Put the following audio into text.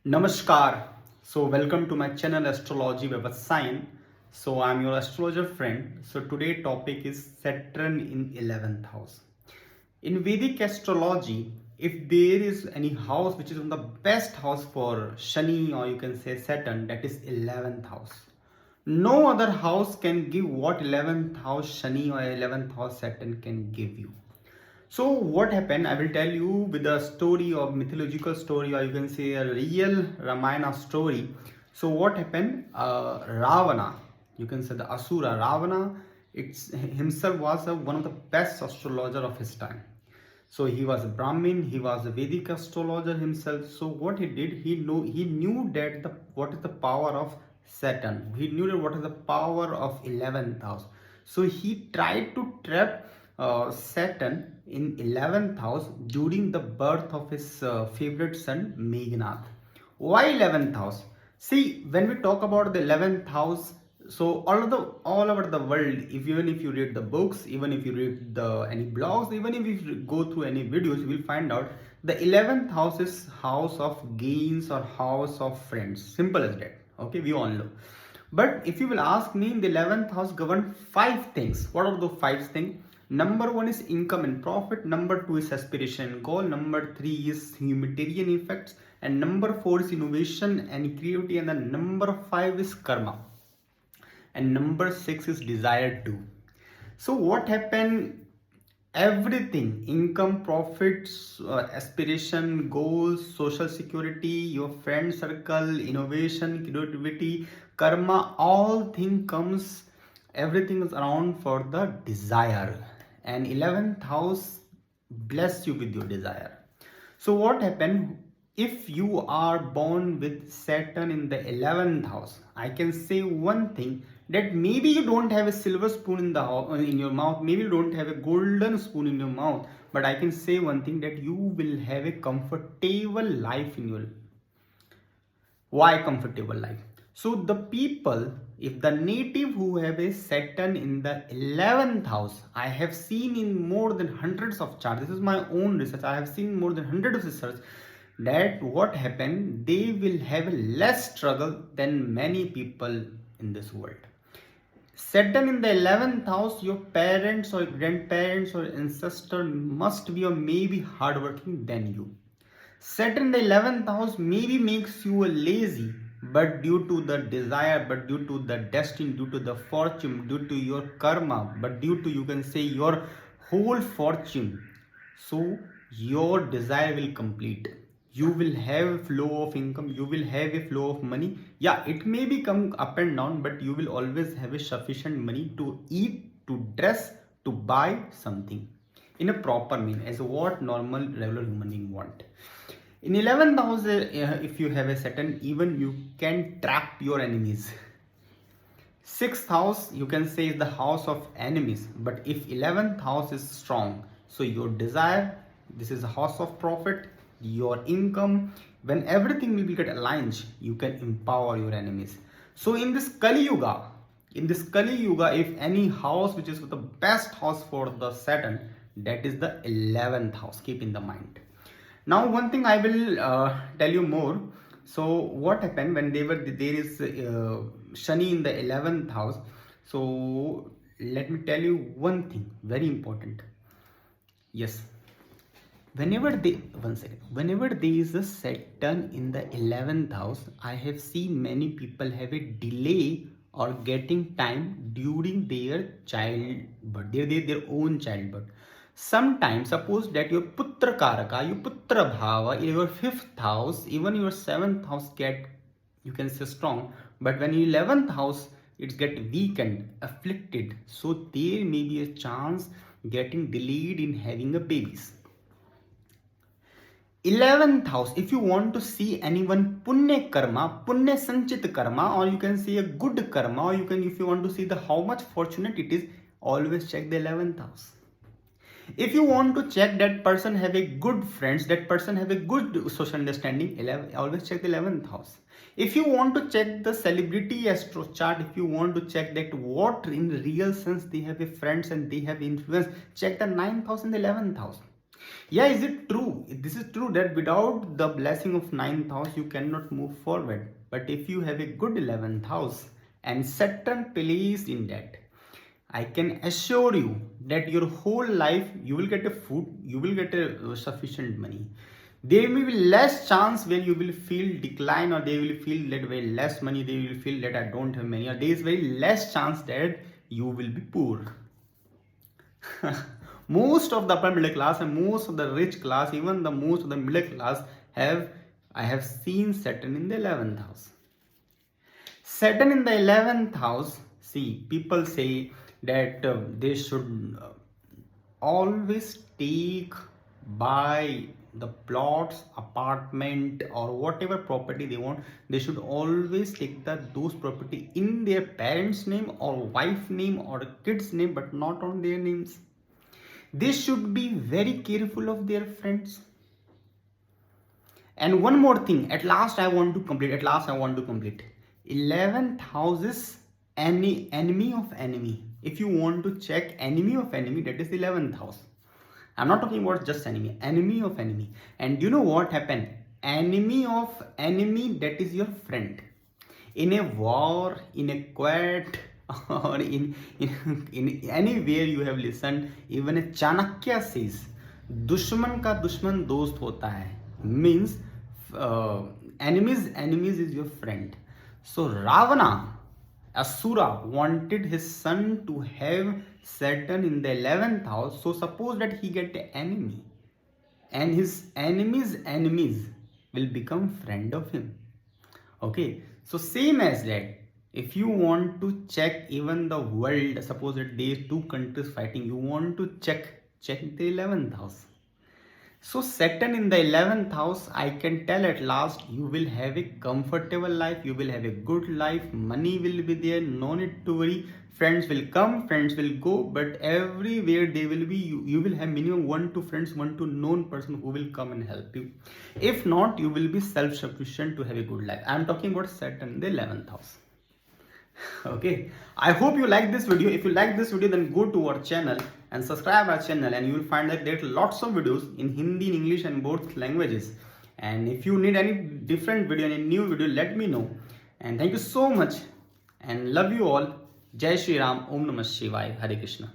Namaskar. So welcome to my channel Astrology with a Sign. So I'm your astrologer friend. So today topic is Saturn in 11th house. In Vedic astrology, if there is any house which is on the best house for Shani or you can say Saturn, that is 11th house. No other house can give what 11th house Shani or 11th house Saturn can give you. So what happened? I will tell you with a story of mythological story, or you can say a real Ramayana story. So what happened? Ravana, you can say the Asura Ravana, it's himself was one of the best astrologer of his time. So he was a Brahmin, he was a Vedic astrologer himself. So what he did, he knew that what is the power of Saturn. He knew that what is the power of 11th house. So he tried to trap Saturn in 11th house during the birth of his favorite son Meghnath. Why 11th house? See, when we talk about the 11th house, so all over the world, even if you read the books, even if you read any blogs, even if you go through any videos, you will find out the 11th house is house of gains or house of friends. Simple as that. Okay, we all know. But if you will ask me, the 11th house govern five things. What are those five things? Number one is income and profit. Number two is aspiration and goal. Number three is humanitarian effects. And number four is innovation and creativity. And then number five is karma. And number six is desire too. So what happened? Everything, income, profits, aspiration, goals, social security, your friend circle, innovation, creativity, karma, all thing comes, everything is around for the desire. And 11th house bless you with your desire. So what happened? If you are born with Saturn in the 11th house, I can say one thing, that maybe you don't have a silver spoon in your mouth, maybe you don't have a golden spoon in your mouth, but I can say one thing, that you will have a comfortable life in your. Why comfortable life? So the people, if the native who have a Saturn in the 11th house, I have seen in more than hundreds of charts, this is my own research, I have seen more than hundreds of research, that what happened, they will have less struggle than many people in this world. Saturn in the 11th house, your parents or grandparents or ancestor must be or maybe hardworking than you. Saturn in the 11th house maybe makes you a lazy, but due to the desire, but due to the destiny, due to the fortune, due to your karma, but due to, you can say, your whole fortune, so your desire will complete. You will have a flow of income, you will have a flow of money. Yeah, it may become up and down, but you will always have a sufficient money to eat, to dress, to buy something in a proper mean, as what normal regular human being want. In 11th house, if you have a Saturn, even you can trap your enemies. 6th house, you can say, is the house of enemies, but if 11th house is strong, so your desire, this is a house of profit, your income, when everything will get aligned, you can empower your enemies. So in this Kali Yuga, if any house which is the best house for the Saturn, that is the 11th house. Keep in the mind. Now one thing I will tell you more. So what happened when there is Shani in the 11th house? So let me tell you one thing very important. Yes, whenever there is a Saturn in the 11th house, I have seen many people have a delay or getting time during their childbirth, their own childbirth. Sometimes suppose that your putra karaka, your putra bhava, your 5th house, even your 7th house get, you can say, strong, but when your 11th house it's get weakened, afflicted, so there may be a chance getting delayed in having a babies. 11th house, if you want to see anyone punya karma, punya sanchit karma, or you can say a good karma, or you can, if you want to see the how much fortunate it is, always check the 11th house. If you want to check that person have a good friends, that person have a good social understanding, always check the 11th house. If you want to check the celebrity astro chart, if you want to check that what in real sense they have a friends and they have influence, check the 9th house and the 11th house. Yeah, is it true? This is true that without the blessing of ninth house, you cannot move forward. But if you have a good 11th house and Saturn placed in that, I can assure you that your whole life you will get a food, you will get a sufficient money. There may be less chance where you will feel decline, or they will feel that very less money, they will feel that I don't have money, or there is very less chance that you will be poor. Most of the upper middle class and most of the rich class, even the most of the middle class have, I have seen Saturn in the 11th house. Saturn in the 11th house, see, people say that they should always take, buy the plots, apartment, or whatever property they want. They should always take those property in their parents' name or wife name or kids' name, but not on their names. They should be very careful of their friends. And one more thing, at last I want to complete. 11th house is any enemy of enemy. If you want to check enemy of enemy, that is the 11th house. I'm not talking about just enemy of enemy. And you know what happened? Enemy of enemy, that is your friend. In a war, in a quat, or in anywhere you have listened, even a Chanakya says, दुश्मन का दुश्मन दोस्त होता है. Means enemies is your friend. So Ravana, Asura, wanted his son to have Saturn in the 11th house. So suppose that he get an enemy, and his enemies will become friend of him. Okay, so same as that, if you want to check even the world, suppose that there are two countries fighting, you want to check the 11th house. So Saturn in the 11th house, I can tell at last you will have a comfortable life, you will have a good life, money will be there, no need to worry. Friends will come, friends will go, but everywhere they will be, you will have minimum 1-2 friends, 1-2 known person who will come and help you. If not, you will be self-sufficient to have a good life. I am talking about Saturn in the 11th house. Okay, I hope you like this video. If you like this video, then go to our channel and subscribe our channel, and you will find that there are lots of videos in Hindi, in English, and both languages. And if you need any different video, any new video, let me know. And thank you so much, and love you all. Jai Shri Ram. Om Namah Shivaya. Hare Krishna.